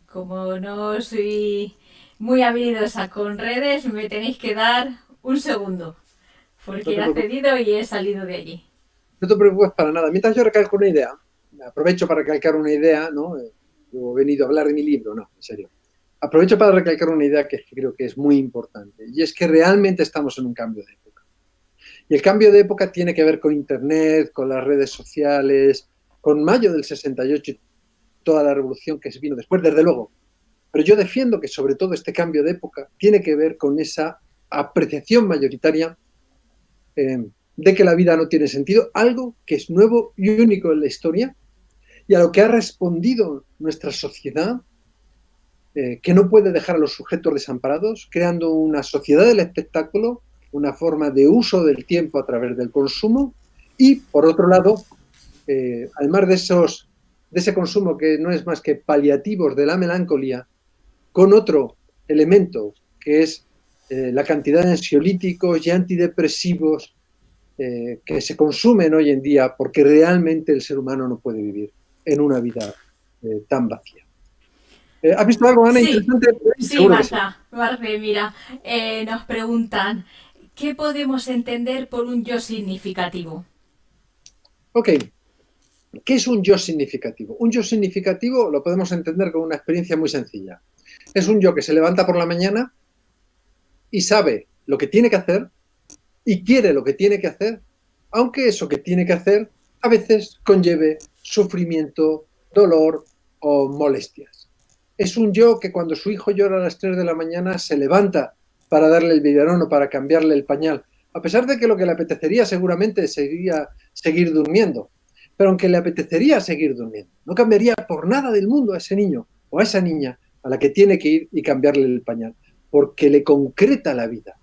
Speaker 3: Como no soy muy habilidosa con redes, me tenéis que dar un segundo, porque he accedido y he salido de allí.
Speaker 1: No te preocupes para nada. Mientras yo recalco una idea, aprovecho para recalcar una idea, ¿no? Yo he venido a hablar de mi libro, no, en serio. Aprovecho para recalcar una idea que creo que es muy importante, y es que realmente estamos en un cambio de época. Y el cambio de época tiene que ver con Internet, con las redes sociales, con mayo del 68 y toda la revolución que se vino después, desde luego. Pero yo defiendo que sobre todo este cambio de época tiene que ver con esa apreciación mayoritaria de que la vida no tiene sentido, algo que es nuevo y único en la historia, y a lo que ha respondido nuestra sociedad, que no puede dejar a los sujetos desamparados, creando una sociedad del espectáculo, una forma de uso del tiempo a través del consumo, y por otro lado, además de ese consumo que no es más que paliativos de la melancolía, con otro elemento que es la cantidad de ansiolíticos y antidepresivos que se consumen hoy en día, porque realmente el ser humano no puede vivir en una vida tan vacía. ¿Has visto algo, Ana, interesante?
Speaker 3: Sí, Marta, mira, nos preguntan, ¿qué podemos entender por un yo significativo?
Speaker 1: Ok, ¿qué es un yo significativo? Un yo significativo lo podemos entender como una experiencia muy sencilla. Es un yo que se levanta por la mañana y sabe lo que tiene que hacer y quiere lo que tiene que hacer, aunque eso que tiene que hacer a veces conlleve sufrimiento, dolor o molestias. Es un yo que cuando su hijo llora a las 3 de la mañana se levanta para darle el biberón o para cambiarle el pañal, a pesar de que lo que le apetecería seguramente sería seguir durmiendo. Pero aunque le apetecería seguir durmiendo, no cambiaría por nada del mundo a ese niño o a esa niña a la que tiene que ir y cambiarle el pañal, porque le concreta la vida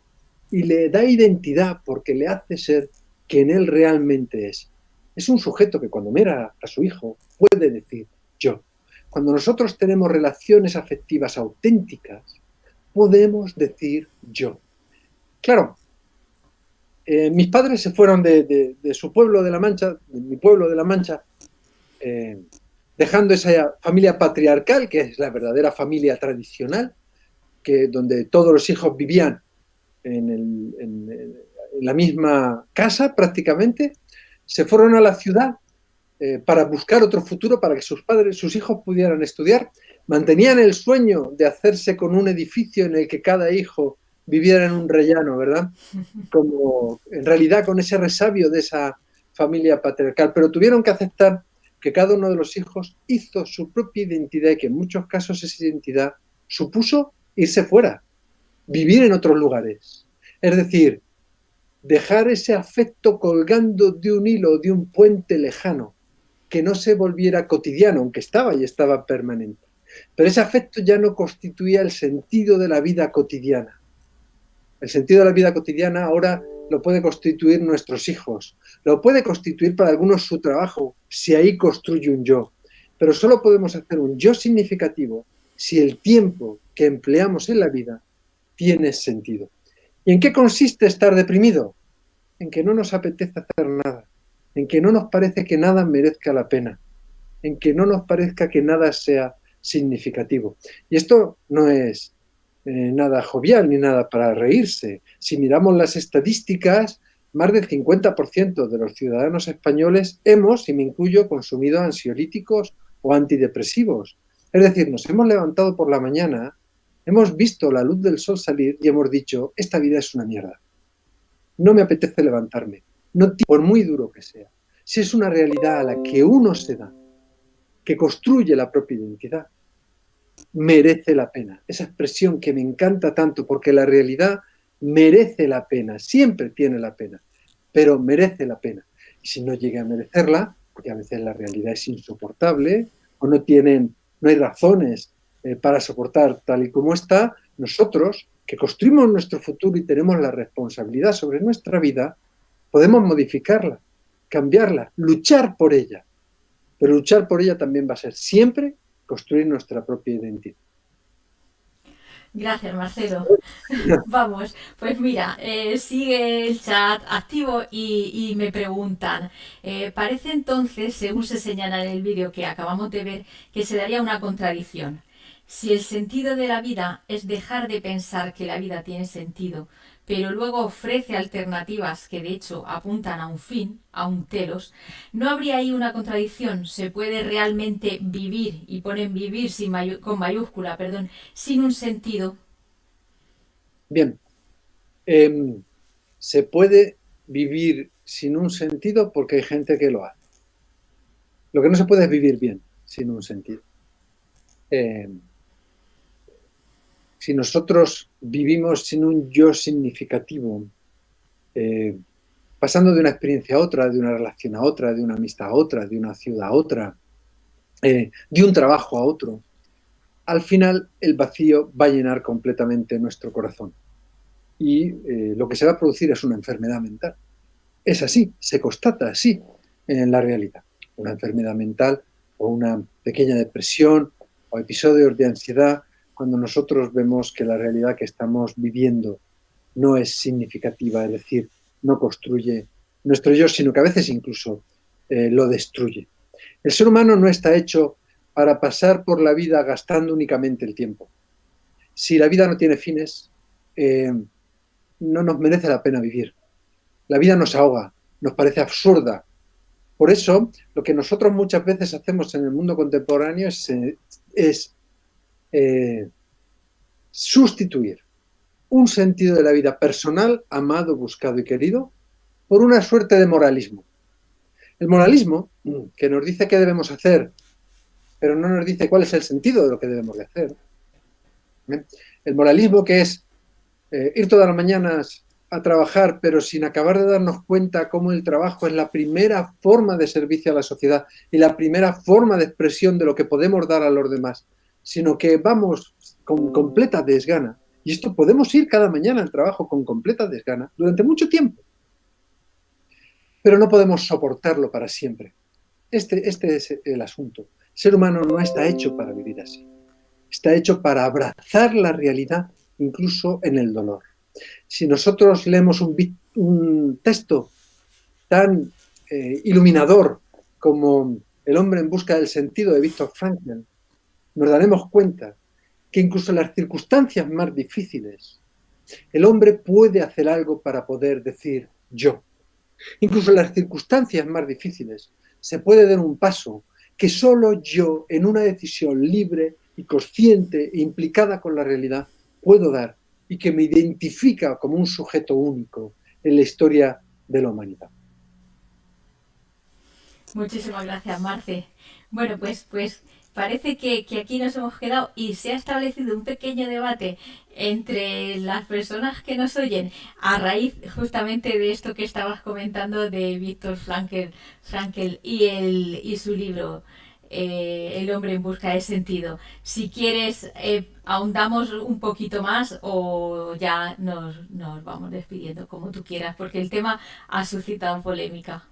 Speaker 1: y le da identidad porque le hace ser quien él realmente es. Es un sujeto que cuando mira a su hijo puede decir yo. Cuando nosotros tenemos relaciones afectivas auténticas, podemos decir yo. Claro, mis padres se fueron de su pueblo de La Mancha, de mi pueblo de La Mancha, dejando esa familia patriarcal, que es la verdadera familia tradicional, donde todos los hijos vivían en la misma casa prácticamente. Se fueron a la ciudad para buscar otro futuro, para que sus hijos pudieran estudiar. Mantenían el sueño de hacerse con un edificio en el que cada hijo viviera en un rellano, ¿verdad? Como en realidad con ese resabio de esa familia patriarcal, pero tuvieron que aceptar que cada uno de los hijos hizo su propia identidad y que en muchos casos esa identidad supuso irse fuera, vivir en otros lugares. Es decir, dejar ese afecto colgando de un hilo, de un puente lejano, que no se volviera cotidiano, aunque estaba y estaba permanente. Pero ese afecto ya no constituía el sentido de la vida cotidiana. El sentido de la vida cotidiana ahora lo puede constituir nuestros hijos, lo puede constituir para algunos su trabajo, si ahí construye un yo. Pero solo podemos hacer un yo significativo si el tiempo que empleamos en la vida tiene sentido. ¿Y en qué consiste estar deprimido? En que no nos apetece hacer nada, en que no nos parece que nada merezca la pena, en que no nos parezca que nada sea significativo. Y esto no es nada jovial ni nada para reírse. Si miramos las estadísticas, más del 50% de los ciudadanos españoles hemos, y me incluyo, consumido ansiolíticos o antidepresivos. Es decir, nos hemos levantado por la mañana, hemos visto la luz del sol salir y hemos dicho, esta vida es una mierda. No me apetece levantarme, por muy duro que sea. Si es una realidad a la que uno se da, que construye la propia identidad, merece la pena. Esa expresión que me encanta tanto, porque la realidad merece la pena, siempre tiene la pena, pero merece la pena. Y si no llega a merecerla, porque a veces la realidad es insoportable o no hay razones para soportar tal y como está, nosotros, que construimos nuestro futuro y tenemos la responsabilidad sobre nuestra vida, podemos modificarla, cambiarla, luchar por ella. Pero luchar por ella también va a ser siempre construir nuestra propia identidad.
Speaker 3: Gracias, Marcelo. Vamos, pues mira, sigue el chat activo y me preguntan, parece entonces, según se señala en el vídeo que acabamos de ver, que se daría una contradicción. Si el sentido de la vida es dejar de pensar que la vida tiene sentido, pero luego ofrece alternativas que de hecho apuntan a un fin, a un telos, ¿no habría ahí una contradicción? ¿Se puede realmente vivir, y ponen vivir con mayúscula, sin un sentido?
Speaker 1: Bien, se puede vivir sin un sentido porque hay gente que lo hace. Lo que no se puede es vivir bien sin un sentido. Si nosotros vivimos sin un yo significativo, pasando de una experiencia a otra, de una relación a otra, de una amistad a otra, de una ciudad a otra, de un trabajo a otro, al final el vacío va a llenar completamente nuestro corazón. Y lo que se va a producir es una enfermedad mental. Es así, se constata así en la realidad. Una enfermedad mental o una pequeña depresión o episodios de ansiedad, cuando nosotros vemos que la realidad que estamos viviendo no es significativa, es decir, no construye nuestro yo, sino que a veces incluso lo destruye. El ser humano no está hecho para pasar por la vida gastando únicamente el tiempo. Si la vida no tiene fines, no nos merece la pena vivir. La vida nos ahoga, nos parece absurda. Por eso, lo que nosotros muchas veces hacemos en el mundo contemporáneo es sustituir un sentido de la vida personal, amado, buscado y querido, por una suerte de moralismo. El moralismo, que nos dice qué debemos hacer, pero no nos dice cuál es el sentido de lo que debemos de hacer. El moralismo, que es ir todas las mañanas a trabajar, pero sin acabar de darnos cuenta cómo el trabajo es la primera forma de servicio a la sociedad y la primera forma de expresión de lo que podemos dar a los demás, sino que vamos con completa desgana. Y esto podemos ir cada mañana al trabajo con completa desgana durante mucho tiempo, pero no podemos soportarlo para siempre. Este es el asunto. El ser humano no está hecho para vivir así. Está hecho para abrazar la realidad incluso en el dolor. Si nosotros leemos un texto tan iluminador como El hombre en busca del sentido de Viktor Frankl, nos daremos cuenta que incluso en las circunstancias más difíciles, el hombre puede hacer algo para poder decir yo. Incluso en las circunstancias más difíciles se puede dar un paso que solo yo, en una decisión libre y consciente e implicada con la realidad, puedo dar y que me identifica como un sujeto único en la historia de la humanidad.
Speaker 3: Muchísimas gracias, Marce. Bueno, pues parece que aquí nos hemos quedado y se ha establecido un pequeño debate entre las personas que nos oyen a raíz justamente de esto que estabas comentando de Viktor Frankl y su libro El hombre en busca de sentido. Si quieres, ahondamos un poquito más o ya nos vamos despidiendo, como tú quieras, porque el tema ha suscitado polémica.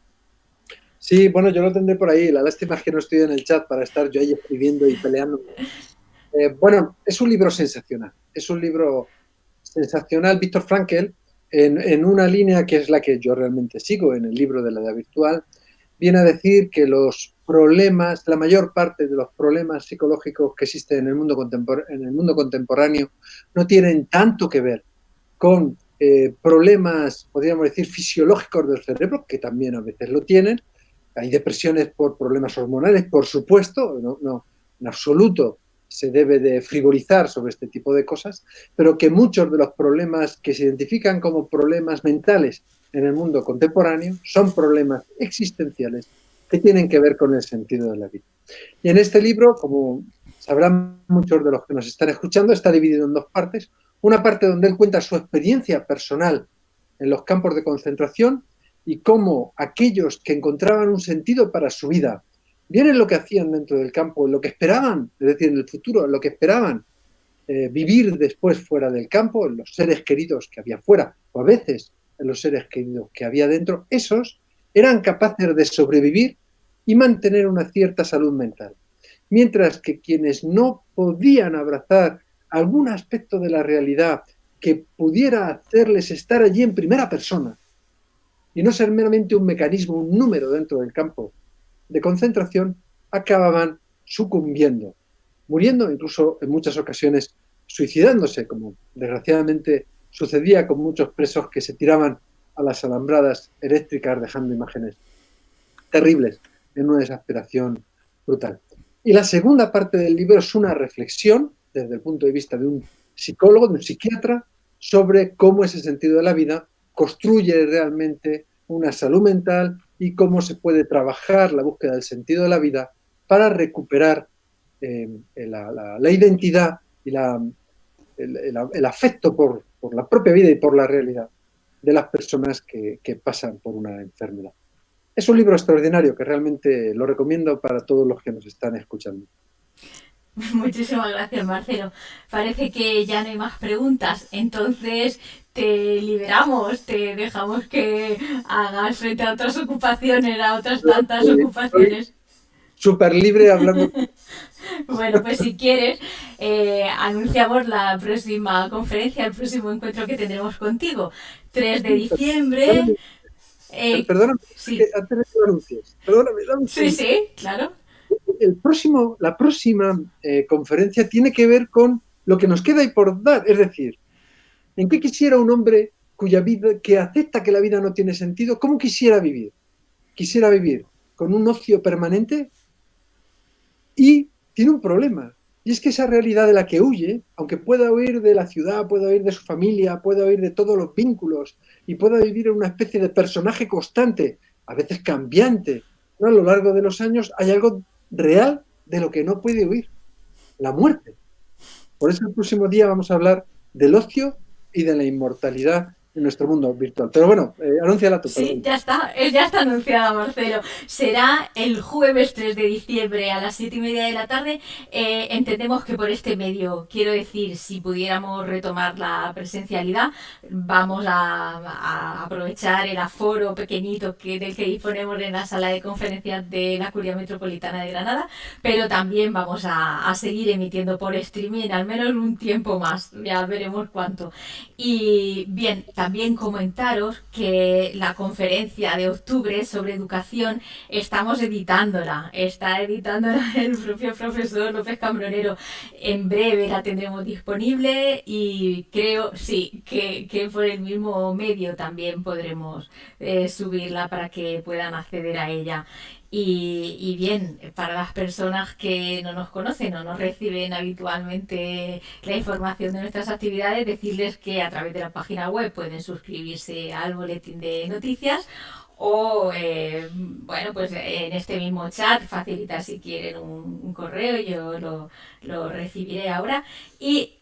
Speaker 1: Sí, bueno, yo lo tendré por ahí. La lástima es que no estoy en el chat para estar yo ahí escribiendo y peleando. Bueno, es un libro sensacional. Es un libro sensacional. Viktor Frankl, en una línea que es la que yo realmente sigo en el libro de la edad virtual, viene a decir que los problemas, la mayor parte de los problemas psicológicos que existen en el mundo contemporáneo no tienen tanto que ver con problemas, podríamos decir, fisiológicos del cerebro, que también a veces lo tienen. Hay depresiones por problemas hormonales, por supuesto, no, en absoluto se debe de frivolizar sobre este tipo de cosas, pero que muchos de los problemas que se identifican como problemas mentales en el mundo contemporáneo son problemas existenciales que tienen que ver con el sentido de la vida. Y en este libro, como sabrán muchos de los que nos están escuchando, está dividido en dos partes. Una parte donde él cuenta su experiencia personal en los campos de concentración y cómo aquellos que encontraban un sentido para su vida, bien en lo que hacían dentro del campo, en lo que esperaban, es decir, en el futuro, en lo que esperaban vivir después fuera del campo, en los seres queridos que había fuera, o a veces en los seres queridos que había dentro, esos eran capaces de sobrevivir y mantener una cierta salud mental. Mientras que quienes no podían abrazar algún aspecto de la realidad que pudiera hacerles estar allí en primera persona, y no ser meramente un mecanismo, un número dentro del campo de concentración, acababan sucumbiendo, muriendo, incluso en muchas ocasiones suicidándose, como desgraciadamente sucedía con muchos presos que se tiraban a las alambradas eléctricas dejando imágenes terribles en una desesperación brutal. Y la segunda parte del libro es una reflexión desde el punto de vista de un psicólogo, de un psiquiatra, sobre cómo ese sentido de la vida construye realmente una salud mental y cómo se puede trabajar la búsqueda del sentido de la vida para recuperar la identidad y el afecto por la propia vida y por la realidad de las personas que pasan por una enfermedad. Es un libro extraordinario que realmente lo recomiendo para todos los que nos están escuchando.
Speaker 3: Muchísimas gracias, Marcelo. Parece que ya no hay más preguntas, entonces te liberamos, te dejamos que hagas frente a otras ocupaciones, a otras tantas ocupaciones.
Speaker 1: Súper libre hablando.
Speaker 3: Bueno, pues si quieres, anunciamos la próxima conferencia, el próximo encuentro que tendremos contigo. 3 de diciembre.
Speaker 1: Perdóname,
Speaker 3: Sí.
Speaker 1: antes de que lo anuncies. Perdóname, dame un segundo.
Speaker 3: Sí, claro.
Speaker 1: La próxima conferencia tiene que ver con lo que nos queda ahí por dar. Es decir, ¿en qué quisiera un hombre cuya vida, que acepta que la vida no tiene sentido, cómo quisiera vivir? Quisiera vivir con un ocio permanente y tiene un problema. Y es que esa realidad de la que huye, aunque pueda huir de la ciudad, pueda huir de su familia, pueda huir de todos los vínculos y pueda vivir en una especie de personaje constante, a veces cambiante, a lo largo de los años hay algo real de lo que no puede huir, la muerte. Por eso el próximo día vamos a hablar del ocio y de la inmortalidad en nuestro mundo virtual. Pero bueno, anúnciala tú,
Speaker 3: Sí,
Speaker 1: perdón.
Speaker 3: ya está anunciada, Marcelo. Será el jueves 3 de diciembre a las 7:30 de la tarde. Entendemos que por este medio, quiero decir, si pudiéramos retomar la presencialidad, vamos a aprovechar el aforo pequeñito del que disponemos en la sala de conferencias de la Curia Metropolitana de Granada, pero también vamos a seguir emitiendo por streaming al menos un tiempo más, ya veremos cuánto. Y bien, también comentaros que la conferencia de octubre sobre educación estamos editándola. Está editándola el propio profesor López Cambronero. En breve la tendremos disponible y creo, sí, que por el mismo medio también podremos subirla para que puedan acceder a ella. Y bien, para las personas que no nos conocen o no reciben habitualmente la información de nuestras actividades, decirles que a través de la página web pueden suscribirse al boletín de noticias o, bueno, pues en este mismo chat facilitar si quieren un correo, yo lo recibiré ahora. Y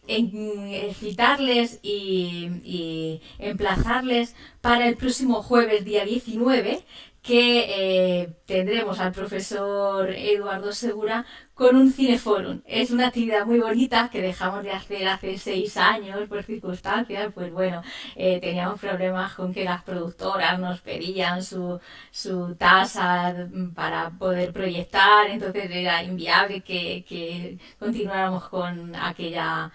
Speaker 3: citarles y emplazarles para el próximo jueves, día 19, que tendremos al profesor Eduardo Segura con un cineforum. Es una actividad muy bonita que dejamos de hacer hace 6 años por circunstancias, pues bueno, teníamos problemas con que las productoras nos pedían su tasa para poder proyectar, entonces era inviable que continuáramos con aquella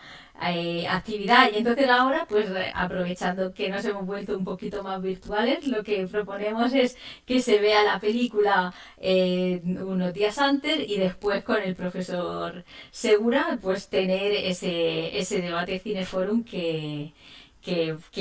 Speaker 3: actividad. Y entonces ahora, pues aprovechando que nos hemos vuelto un poquito más virtuales, lo que proponemos es que se vea la película unos días antes y después con el profesor Segura, pues tener ese debate cineforum que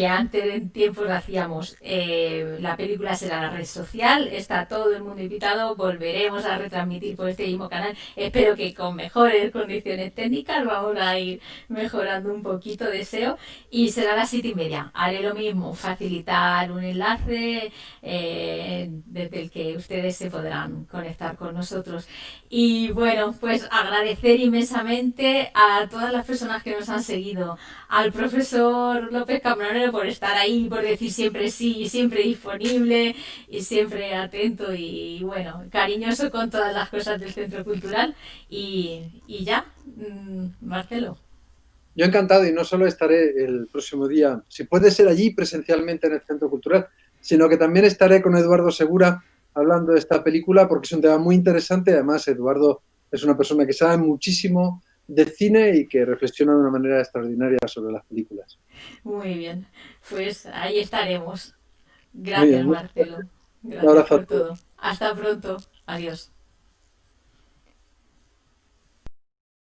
Speaker 3: antes en tiempos hacíamos. La película será la red social, está todo el mundo invitado, volveremos a retransmitir por este mismo canal. Espero que con mejores condiciones técnicas, vamos a ir mejorando un poquito, deseo. Y será a las 7:30. Haré lo mismo, facilitar un enlace desde el que ustedes se podrán conectar con nosotros. Y bueno, pues agradecer inmensamente a todas las personas que nos han seguido, al profesor López Cambronero por estar ahí, por decir siempre sí, siempre disponible y siempre atento y bueno, cariñoso con todas las cosas del Centro Cultural. Y ya, Marcelo.
Speaker 1: Yo encantado, y no solo estaré el próximo día, si puede ser allí presencialmente en el Centro Cultural, sino que también estaré con Eduardo Segura hablando de esta película porque es un tema muy interesante. Además, Eduardo es una persona que sabe muchísimo de cine y que reflexiona de una manera extraordinaria sobre las películas.
Speaker 3: Muy bien, pues ahí estaremos.
Speaker 1: Muy
Speaker 3: Gracias,
Speaker 1: bien,
Speaker 3: Marcelo.
Speaker 1: un
Speaker 3: Gracias
Speaker 1: abrazo a
Speaker 3: por
Speaker 1: todos.
Speaker 3: todo. Hasta pronto. Adiós.